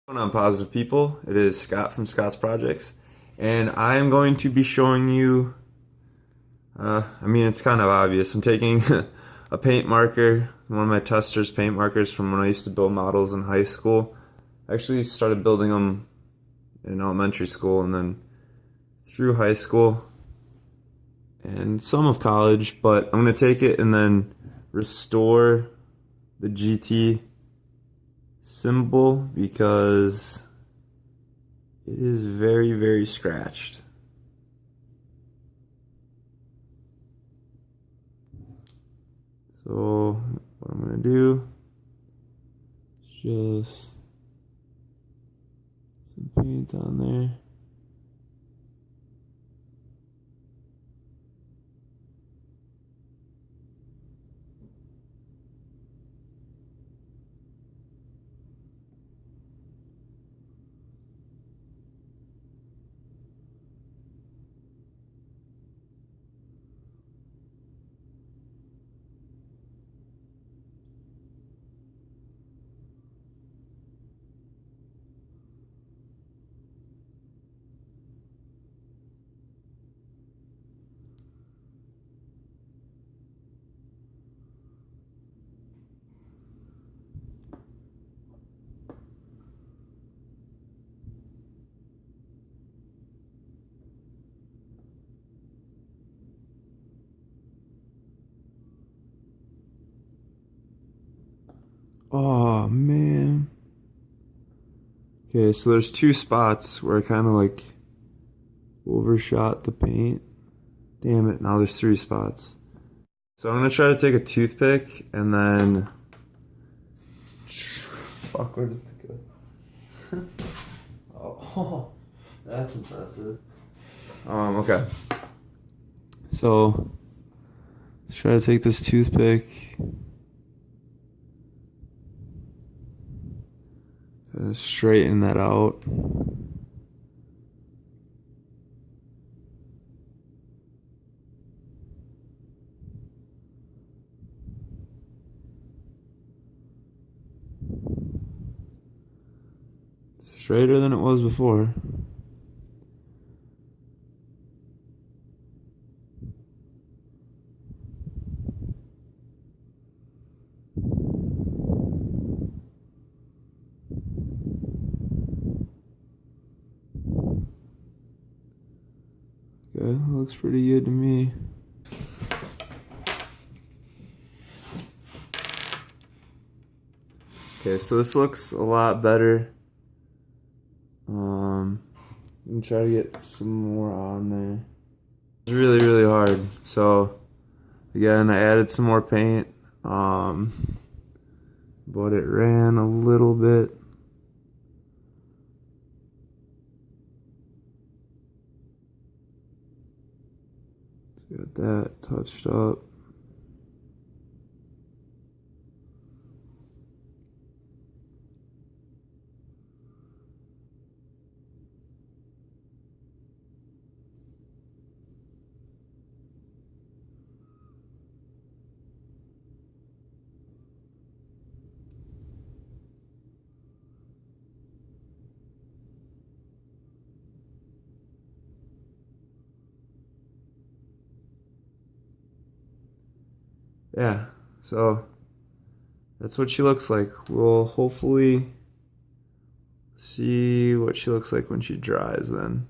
Going on, positive people? It is Scott from Scott's Projects, and I am going to be showing you. It's kind of obvious. I'm taking a paint marker, one of my Testors paint markers from when I used to build models in high school. I actually started building them in elementary school and then through high school and some of college, but I'm going to take it and then restore the GT symbol because it is very, very scratched. So what I'm going to do is just some paint on there. Oh man. Okay, so there's two spots where I kind of like overshot the paint. Damn it, now there's three spots. So I'm gonna try to take a toothpick and then fuck, where did it go? Oh, that's impressive. Okay. So let's try to take this toothpick. Straighten that out. Straighter than it was before. Okay, looks pretty good to me. Okay, so this looks a lot better. I'm gonna try to get some more on there. It's really, really hard. So again, I added some more paint, but it ran a little bit. Got that touched up. Yeah, so that's what she looks like. We'll hopefully see what she looks like when she dries then.